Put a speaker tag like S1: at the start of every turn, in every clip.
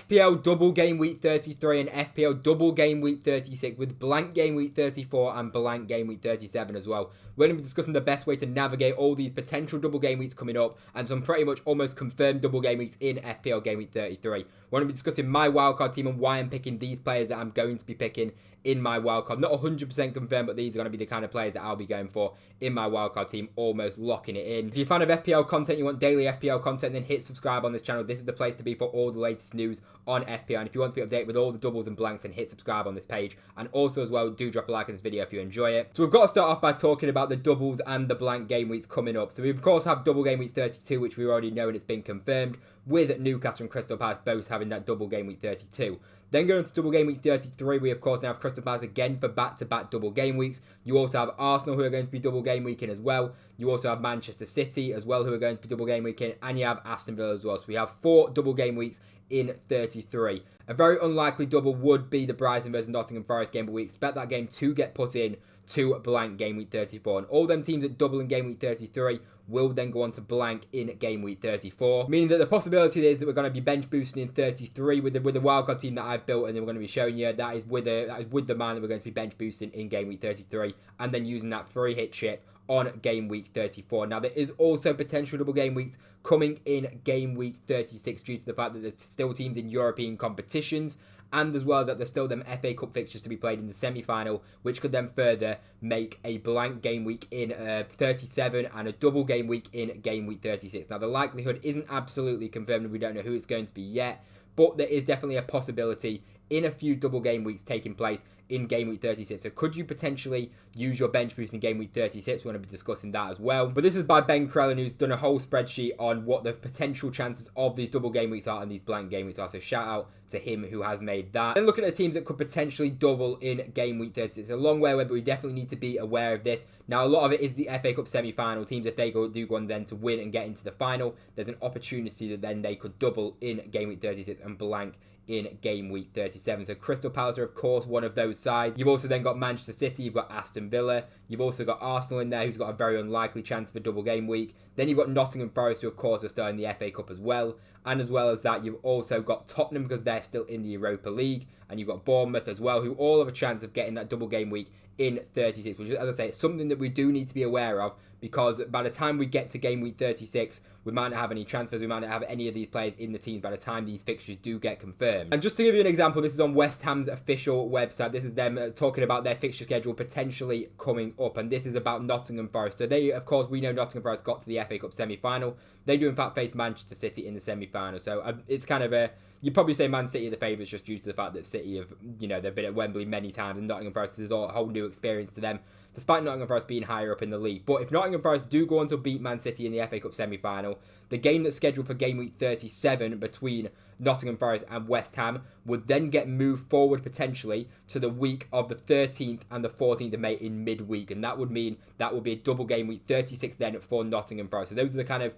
S1: FPL double game week 33 and FPL double game week 36 with blank game week 34 and blank game week 37 as well. We're going to be discussing the best way to navigate all these potential double game weeks coming up and some pretty much almost confirmed double game weeks in FPL game week 33. We're going to be discussing my wildcard team and why I'm picking these players that I'm going to be picking in my wildcard. Not 100% confirmed, but these are going to be the kind of players that I'll be going for in my wildcard team, almost locking it in. If you're a fan of FPL content, you want daily FPL content, then hit subscribe on this channel. This is the place to be for all the latest news on FPL. And if you want to be updated with all the doubles and blanks, then hit subscribe on this page. And also as well, do drop a like on this video if you enjoy it. So we've got to start off by talking about the doubles and the blank game weeks coming up. So we of course have double game week 32, which we already know and it's been confirmed, with Newcastle and Crystal Palace both having that double game week 32. Then going to double game week 33, we of course now have Crystal Palace again for back-to-back double game weeks. You also have Arsenal who are going to be double game weeking as well. You also have Manchester City as well who are going to be double game weeking. And you have Aston Villa as well. So we have 4 double game weeks in 33. A very unlikely double would be the Brighton versus Nottingham Forest game, but we expect that game to get put in to blank game week 34. And all them teams that double in game week 33 will then go on to blank in game week 34. Meaning that the possibility is that we're going to be bench boosting in 33 with the wildcard team that I've built, and then we're going to be showing you that is with the man that we're going to be bench boosting in game week 33, and then using that free hit chip on game week 34. Now there is also potential double game weeks coming in game week 36 due to the fact that there's still teams in European competitions, and as well as that there's still them FA Cup fixtures to be played in the semi-final, which could then further make a blank game week in 37 and a double game week in game week 36. Now the likelihood isn't absolutely confirmed and we don't know who it's going to be yet, but there is definitely a possibility in a few double game weeks taking place in game week 36. So could you potentially use your bench boost in game week 36? We're going to be discussing that as well. But this is by Ben Krellin, who's done a whole spreadsheet on what the potential chances of these double game weeks are and these blank game weeks are. So shout out to him who has made that. Then looking at the teams that could potentially double in game week 36. It's a long way away, but we definitely need to be aware of this. Now, a lot of it is the FA Cup semi-final. Teams, if they do go on then to win and get into the final, there's an opportunity that then they could double in game week 36 and blank in game week 37. So Crystal Palace are of course one of those sides. You've also then got Manchester City, you've got Aston Villa, you've also got Arsenal in there who's got a very unlikely chance for double game week. Then you've got Nottingham Forest who of course are still in the FA Cup as well. And as well as that, you've also got Tottenham because they're still in the Europa League. And you've got Bournemouth as well, who all have a chance of getting that double game week in 36, which is, as I say, it's something that we do need to be aware of, because by the time we get to game week 36, we might not have any transfers, we might not have any of these players in the teams by the time these fixtures do get confirmed. And just to give you an example, this is on West Ham's official website. This is them talking about their fixture schedule potentially coming up, and this is about Nottingham Forest. So they, of course, we know Nottingham Forest got to the FA Cup semi-final. They do in fact face Manchester City in the semi-final. So it's kind of a, you'd probably say Man City are the favourites just due to the fact that City have, they've been at Wembley many times, and Nottingham Forest is a whole new experience to them, despite Nottingham Forest being higher up in the league. But if Nottingham Forest do go on to beat Man City in the FA Cup semi-final, the game that's scheduled for game week 37 between Nottingham Forest and West Ham would then get moved forward potentially to the week of the 13th and the 14th of May in midweek. And that would mean that would be a double game week 36 then for Nottingham Forest. So those are the kind of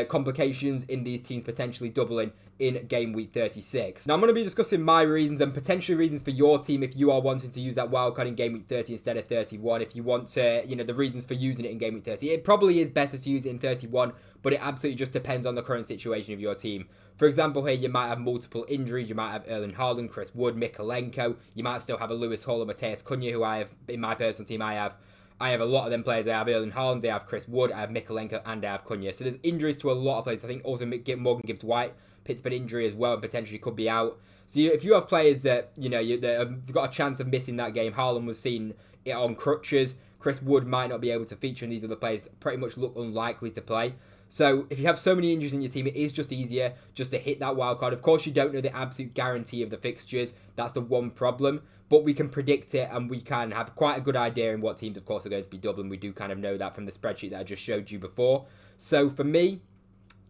S1: complications in these teams potentially doubling in game week 36. Now I'm going to be discussing my reasons and potentially reasons for your team if you are wanting to use that wildcard in game week 30 instead of 31. If you want to, the reasons for using it in game week 30. It probably is better to use it in 31, but it absolutely just depends on the current situation of your team. For example, here you might have multiple injuries. You might have HAALAND, Chris Wood, Mykolenko. You might still have a Lewis Hall or Matthias Cunha, who I have in my personal team. I have a lot of them players. I have HAALAND, they have Chris Wood, I have Mykolenko, and I have Cunha. So there's injuries to a lot of players. I think also Morgan Gibbs-White picked up an injury as well and potentially could be out. So if you have players that, that have got a chance of missing that game, HAALAND was seen on crutches. Chris Wood might not be able to feature, and these other players pretty much look unlikely to play. So if you have so many injuries in your team, it is just easier just to hit that wild card. Of course, you don't know the absolute guarantee of the fixtures. That's the one problem. But we can predict it, and we can have quite a good idea in what teams, of course, are going to be doubling. We do kind of know that from the spreadsheet that I just showed you before. So for me,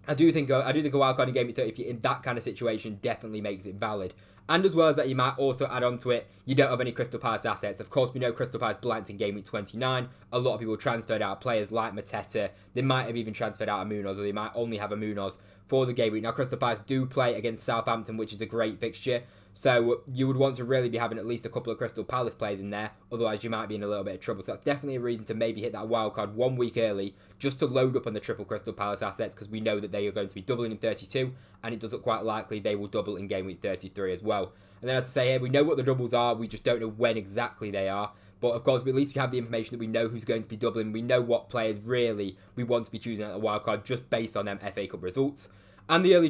S1: I do think a wildcard in game week 30, if you're in that kind of situation, definitely makes it valid. And as well as that, you might also add on to it, you don't have any Crystal Palace assets. Of course, we know Crystal Palace blanked in game week 29. A lot of people transferred out players like Mateta. They might have even transferred out a Munoz, or they might only have a Munoz for the game week. Now, Crystal Palace do play against Southampton, which is a great fixture. So you would want to really be having at least a couple of Crystal Palace players in there. Otherwise, you might be in a little bit of trouble. So that's definitely a reason to maybe hit that wildcard 1 week early just to load up on the triple Crystal Palace assets, because we know that they are going to be doubling in 32, and it does look quite likely they will double in game week 33 as well. And then as I say here, we know what the doubles are. We just don't know when exactly they are. But of course, at least we have the information that we know who's going to be doubling. We know what players really we want to be choosing at the wildcard just based on them FA Cup results. And the early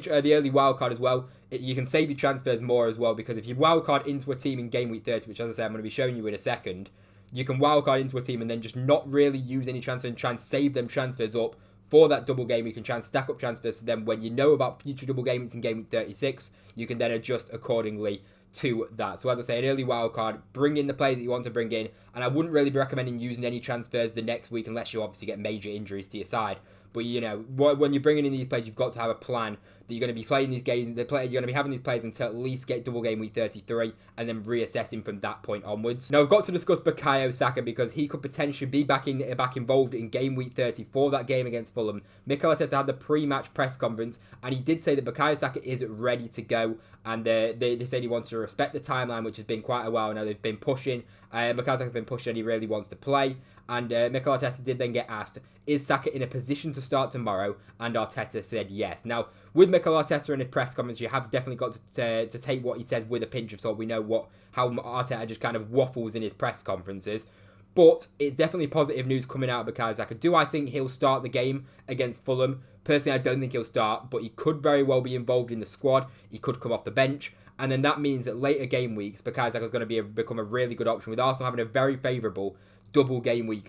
S1: wildcard as well, you can save your transfers more as well, because if you wildcard into a team in game week 30, which as I say I'm going to be showing you in a second, you can wildcard into a team and then just not really use any transfer and try and save them transfers up for that double game. You can try and stack up transfers to them when you know about future double game weeks in game week 36. You can then adjust accordingly to that. So as I say, an early wildcard, bring in the players that you want to bring in, and I wouldn't really be recommending using any transfers the next week unless you obviously get major injuries to your side. But you know, when you're bringing in these players, you've got to have a plan that you're going to be playing these games. You're going to be having these players until at least get double game week 33, and then reassessing from that point onwards. Now, I've got to discuss Bukayo Saka because he could potentially be back involved in game week 30 for that game against Fulham. Mikel Arteta had the pre-match press conference, and he did say that Bukayo Saka is ready to go. And they said he wants to respect the timeline, which has been quite a while now. They've been pushing. Bukayo Saka's been pushing, and he really wants to play. And Mikel Arteta did then get asked, is Saka in a position to start tomorrow? And Arteta said yes. Now, with Mikel Arteta in his press conference, you have definitely got to take what he says with a pinch of salt. We know how Arteta just kind of waffles in his press conferences. But it's definitely positive news coming out of Bukayo Saka. Do I think he'll start the game against Fulham? Personally, I don't think he'll start, but he could very well be involved in the squad. He could come off the bench. And then that means that later game weeks, Bukayo Saka is going to become a really good option, with Arsenal having a very favourable double game week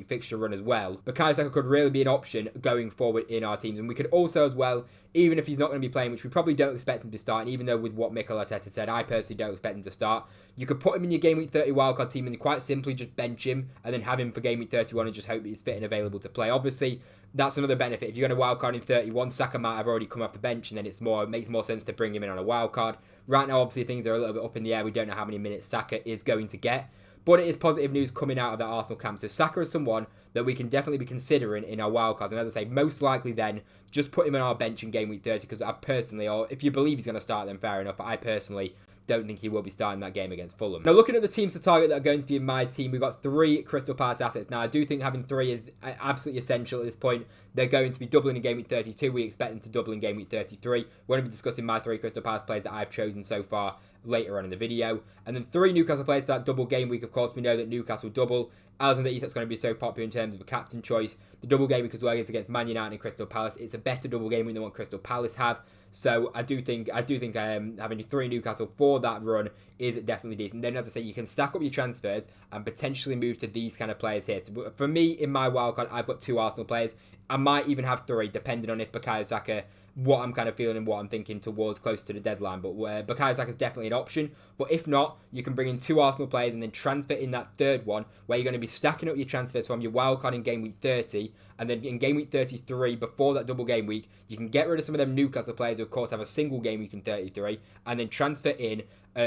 S1: fixture run as well. Bukayo Saka could really be an option going forward in our teams. And we could also as well, even if he's not going to be playing, which we probably don't expect him to start, and even though with what Mikel Arteta said, I personally don't expect him to start, you could put him in your game week 30 wildcard team and quite simply just bench him and then have him for game week 31 and just hope he's fit and available to play. Obviously, that's another benefit. If you're going to wildcard in 31, Saka might have already come off the bench, and then it makes more sense to bring him in on a wildcard. Right now, obviously, things are a little bit up in the air. We don't know how many minutes Saka is going to get. But it is positive news coming out of that Arsenal camp. So Saka is someone that we can definitely be considering in our wildcards. And as I say, most likely then, just put him on our bench in game week 30. Because I personally, or if you believe he's going to start, then fair enough. But I personally don't think he will be starting that game against Fulham. Now, looking at the teams to target that are going to be in my team, we've got 3 Crystal Palace assets. Now, I do think having 3 is absolutely essential at this point. They're going to be doubling in game week 32. We expect them to double in game week 33. We're going to be discussing my 3 Crystal Palace players that I've chosen so far later on in the video. And then 3 Newcastle players for that double game week. Of course, we know that Newcastle double. HAALAND Isak's going to be so popular in terms of a captain choice. The double game week as well against Man United and Crystal Palace. It's a better double game week than what Crystal Palace have. So I do think having 3 Newcastle for that run is definitely decent. Then, as I say, you can stack up your transfers and potentially move to these kind of players here. So for me, in my wildcard, I've got 2 Arsenal players. I might even have 3, depending on if Bukayo Saka, what I'm kind of feeling and what I'm thinking towards close to the deadline. But Bukayo Saka is definitely an option. But if not, you can bring in 2 Arsenal players and then transfer in that third one, where you're going to be stacking up your transfers from your wildcard in game week 30. And then in game week 33, before that double game week, you can get rid of some of them Newcastle players who, of course, have a single game week in 33, and then transfer in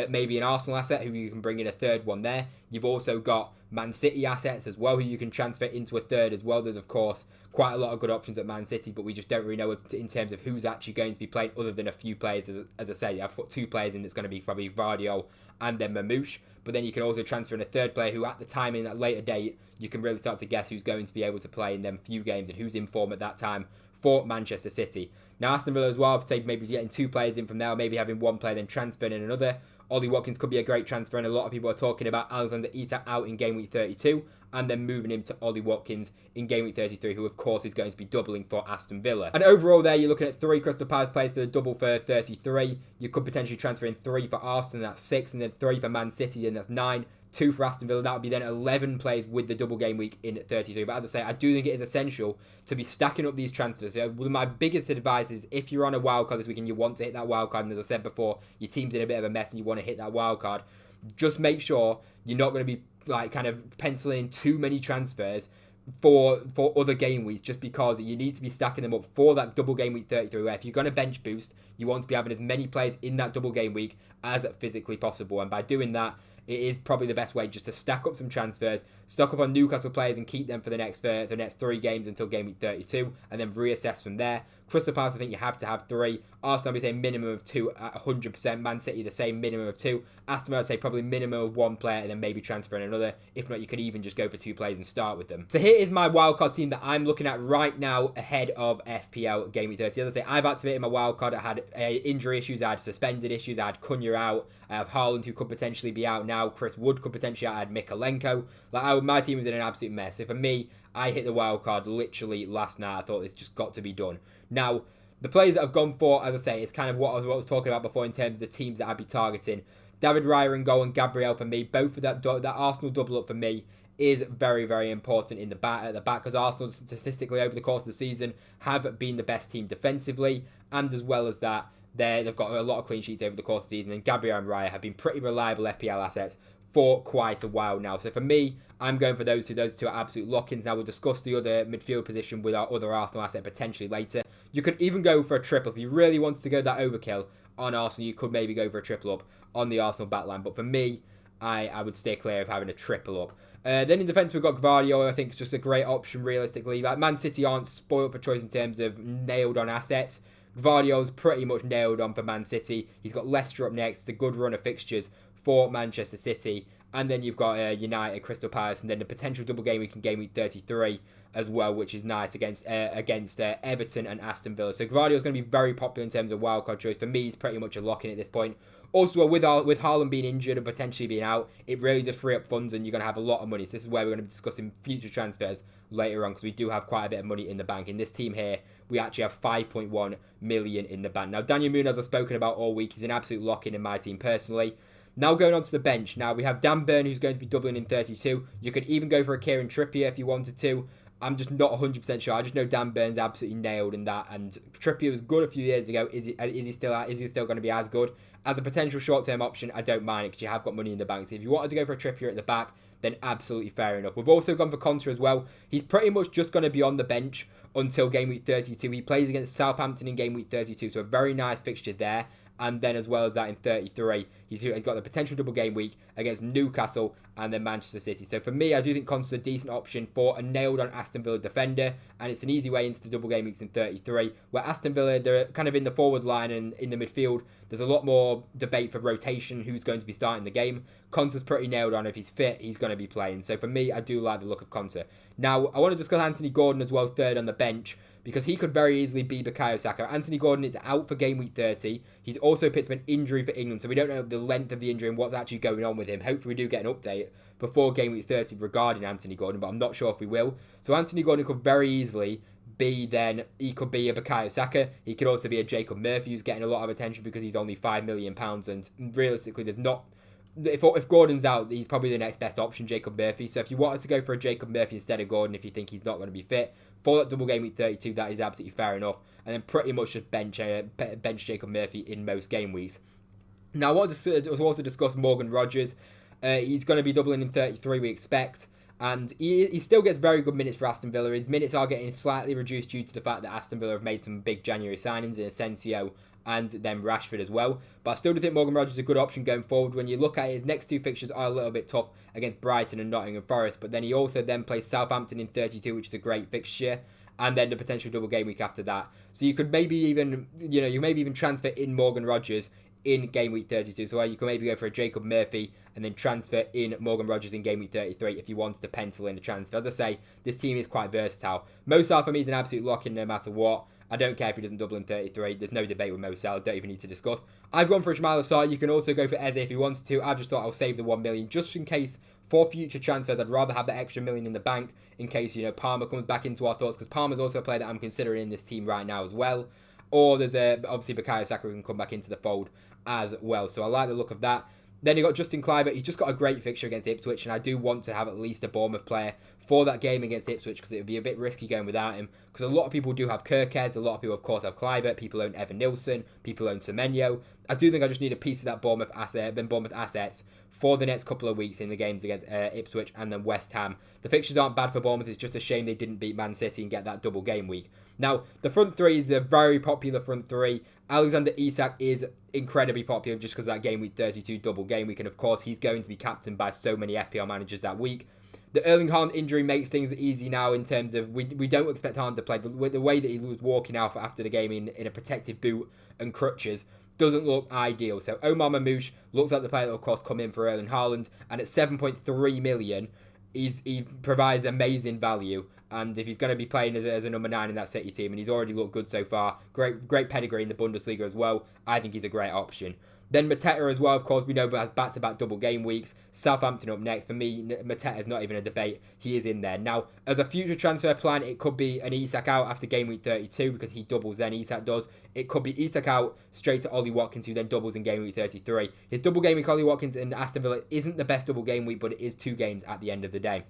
S1: maybe an Arsenal asset who you can bring in a third one there. You've also got Man City assets as well who you can transfer into a third as well. There's, of course, quite a lot of good options at Man City, but we just don't really know in terms of who's actually going to be playing other than a few players. As I say, I've put 2 players in that's going to be probably Vardio and then Marmoush. But then you can also transfer in a third player who at the time in that later date, you can really start to guess who's going to be able to play in them few games and who's in form at that time for Manchester City. Now, Aston Villa as well, I'd say maybe getting 2 players in from there, or maybe having 1 player then transferring in another. Ollie Watkins could be a great transfer, and a lot of people are talking about Alexander Isak out in game week 32 and then moving him to Ollie Watkins in game week 33, who of course is going to be doubling for Aston Villa. And overall there, you're looking at 3 Crystal Palace players for the double for 33. You could potentially transfer in 3 for Arsenal, that's 6, and then 3 for Man City, and that's 9. 2 for Aston Villa, that would be then 11 players with the double game week in 33. But as I say, I do think it is essential to be stacking up these transfers. So one of my biggest advice is if you're on a wildcard this week and you want to hit that wildcard, and as I said before, your team's in a bit of a mess and you want to hit that wildcard, just make sure you're not going to be like kind of penciling in too many transfers for other game weeks, just because you need to be stacking them up for that double game week 33, where if you're going to bench boost, you want to be having as many players in that double game week as physically possible. And by doing that, it is probably the best way just to stack up some transfers stock up on Newcastle players and keep them for the next 3 games until game week 32, and then reassess from there. Crystal Palace, I think you have to have 3. Arsenal, I'd say minimum of 2 at 100%. Man City, the same, minimum of 2. Aston Villa, I'd say probably minimum of 1 player and then maybe transfer in another. If not, you could even just go for 2 players and start with them. So here is my wildcard team that I'm looking at right now ahead of FPL Game Week 30. As I say, I've activated my wildcard. I had injury issues, I had suspended issues, I had Cunha out, I have Haaland who could potentially be out now, Chris Wood could potentially out, I had Mikalenko. My team was in an absolute mess. So for me, I hit the wildcard literally last night. I thought it's just got to be done. Now, the players that I've gone for, as I say, it's kind of what I was talking about before in terms of the teams that I'd be targeting. David Raya and goal and Gabriel for me. Both of that Arsenal double up for me is very, very important in the at the back, because Arsenal statistically over the course of the season have been the best team defensively, and as well as that, they've got a lot of clean sheets over the course of the season, and Gabriel and Raya have been pretty reliable FPL assets for quite a while now. So for me, I'm going for those two. Those two are absolute lock-ins. Now we'll discuss the other midfield position with our other Arsenal asset potentially later. You could even go for a triple. If you really wanted to go that overkill on Arsenal, you could maybe go for a triple up on the Arsenal backline. But for me, I would stay clear of having a triple up. Then in defence, we've got Gvardiol. I think it's just a great option realistically. Like, Man City aren't spoiled for choice in terms of nailed on assets. Gvardiol's pretty much nailed on for Man City. He's got Leicester up next. It's a good run of fixtures for Manchester City. And then you've got United, Crystal Palace, and then the potential double game week in game week 33 as well, which is nice against Everton and Aston Villa. So Gvardiol's going to be very popular in terms of wildcard choice. For me, it's pretty much a lock-in at this point. Also, with Haaland being injured and potentially being out, it really does free up funds and you're going to have a lot of money. So this is where we're going to be discussing future transfers later on, because we do have quite a bit of money in the bank. In this team here, we actually have 5.1 million in the bank. Now, Daniel Munoz I've spoken about all week. He's an absolute lock-in my team personally. Now going on to the bench. Now we have Dan Burn, who's going to be doubling in 32. You could even go for a Kieran Trippier if you wanted to. I'm just not 100% sure. I just know Dan Burn's absolutely nailed in that. And Trippier was good a few years ago. Is he still going to be as good? As a potential short-term option, I don't mind it because you have got money in the bank. So if you wanted to go for a Trippier at the back, then absolutely fair enough. We've also gone for Contra as well. He's pretty much just going to be on the bench until game week 32. He plays against Southampton in game week 32, so a very nice fixture there. And then as well as that in 33, he's got the potential double game week against Newcastle and then Manchester City. So for me, I do think Const's a decent option for a nailed-on Aston Villa defender. And it's an easy way into the double game weeks in 33, where Aston Villa, they're kind of in the forward line and in the midfield. There's a lot more debate for rotation, who's going to be starting the game. Consta's pretty nailed on. If he's fit, he's going to be playing. So for me, I do like the look of Consta. Now, I want to discuss Anthony Gordon as well, third on the bench, because he could very easily be Bukayo Saka. Anthony Gordon is out for game week 30. He's also picked up an injury for England, so we don't know the length of the injury and what's actually going on with him. Hopefully we do get an update before game week 30 regarding Anthony Gordon, but I'm not sure if we will. So Anthony Gordon could very easily be he could be a Bukayo Saka. He could also be a Jacob Murphy, who's getting a lot of attention because he's only £5 million, and realistically there's not... If Gordon's out, he's probably the next best option, Jacob Murphy. So if you wanted to go for a Jacob Murphy instead of Gordon, if you think he's not going to be fit, for that double game week 32, that is absolutely fair enough. And then pretty much just bench Jacob Murphy in most game weeks. Now, I want to also discuss Morgan Rogers. He's going to be doubling in 33, we expect. And he still gets very good minutes for Aston Villa. His minutes are getting slightly reduced due to the fact that Aston Villa have made some big January signings in Asensio and then Rashford as well. But I still do think Morgan Rogers is a good option going forward. When you look at it, his next 2 fixtures are a little bit tough against Brighton and Nottingham Forest. But then he also then plays Southampton in 32, which is a great fixture. And then the potential double game week after that. So you could maybe even, transfer in Morgan Rogers in game week 32. So you can maybe go for a Jacob Murphy and then transfer in Morgan Rogers in game week 33 if you wanted to pencil in a transfer. As I say, this team is quite versatile. Mo Salah for me is an absolute lock-in no matter what. I don't care if he doesn't double in 33. There's no debate with Mo Salah. Don't even need to discuss. I've gone for Ismaila Sarr. You can also go for Eze if you wanted to. I've just thought I'll save the 1 million just in case for future transfers. I'd rather have that extra million in the bank in case, Palmer comes back into our thoughts, because Palmer's also a player that I'm considering in this team right now as well. Or there's obviously Bukayo Saka who can come back into the fold as well. So I like the look of that. Then you got Justin Kluivert. He's just got a great fixture against Ipswich, and I do want to have at least a Bournemouth player for that game against Ipswich, because it would be a bit risky going without him, because a lot of people do have Kerkez, a lot of people of course have Kluivert, people own Evan Nilsson, people own Semenyo. I do think I just need a piece of that Bournemouth assets for the next couple of weeks in the games against Ipswich and then West Ham. The fixtures aren't bad for Bournemouth. It's just a shame they didn't beat Man City and get that double game week. Now, the front three is a very popular front three. Alexander Isak is incredibly popular just because of that game week 32 double game week, and of course he's going to be captained by so many FPL managers that week. The Erling Haaland injury makes things easy now in terms of we don't expect Haaland to play. The way that he was walking out after the game in a protective boot and crutches doesn't look ideal. So Omar Marmoush looks like the player that will, of course, come in for Erling Haaland. And at 7.3 million, he provides amazing value. And if he's going to be playing as a number 9 in that City team, and he's already looked good so far, great pedigree in the Bundesliga as well, I think he's a great option. Then Mateta as well, of course, we know has back-to-back double game weeks. Southampton up next. For me, Mateta's not even a debate. He is in there. Now, as a future transfer plan, it could be an Isak out after game week 32 because he doubles then, Isak does. It could be Isak out straight to Ollie Watkins, who then doubles in game week 33. His double game week, Ollie Watkins and Aston Villa, isn't the best double game week, but it is 2 games at the end of the day.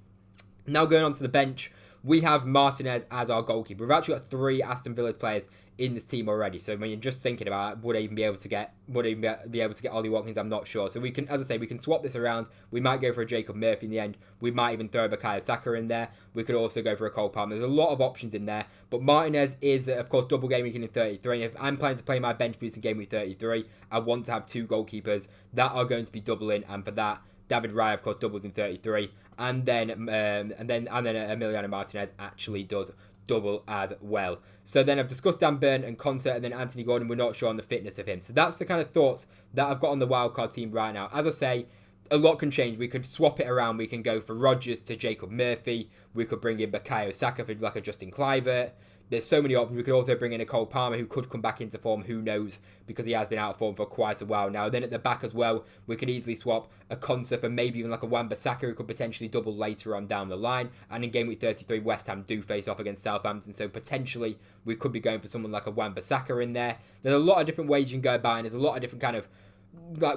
S1: Now going on to the bench, we have Martinez as our goalkeeper. We've actually got 3 Aston Villa players in this team already. So when you're just thinking about it, would I even be able to get Ollie Watkins? I'm not sure. So we can, as I say, we can swap this around. We might go for a Jacob Murphy in the end. We might even throw a Saka in there. We could also go for a Cole Palmer. There's a lot of options in there. But Martinez is, of course, double game week in 33. And if I'm planning to play my bench boost in game week 33, I want to have 2 goalkeepers that are going to be doubling. And for that, David Raya, of course, doubles in 33, and then Emiliano Martinez actually does double as well. So then I've discussed Dan Burn and Concert, and then Anthony Gordon. We're not sure on the fitness of him. So that's the kind of thoughts that I've got on the wildcard team right now. As I say, a lot can change. We could swap it around. We can go for Rodgers to Jacob Murphy. We could bring in Bukayo Saka for like a Justin Kluivert. There's so many options. We could also bring in a Cole Palmer who could come back into form. Who knows? Because he has been out of form for quite a while now. Then at the back as well, we could easily swap a Konsa for maybe even like a Wan-Bissaka who could potentially double later on down the line. And in game week 33, West Ham do face off against Southampton. So potentially we could be going for someone like a Wan-Bissaka in there. There's a lot of different ways you can go about it. And there's a lot of different kind of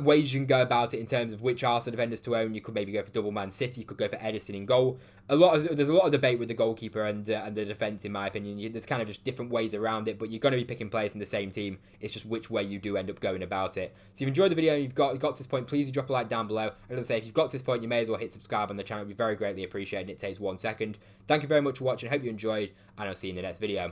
S1: ways you can go about it in terms of which Arsenal defenders to own. You could maybe go for double Man City. You could go for Edison in goal. There's a lot of debate with the goalkeeper and the defence, in my opinion. There's kind of just different ways around it, but you're going to be picking players in the same team. It's just which way you do end up going about it. So if you've enjoyed the video and you've got to this point, please do drop a like down below. And as I say, if you've got to this point, you may as well hit subscribe on the channel. It'd be very greatly appreciated. It takes 1 second. Thank you very much for watching. I hope you enjoyed, and I'll see you in the next video.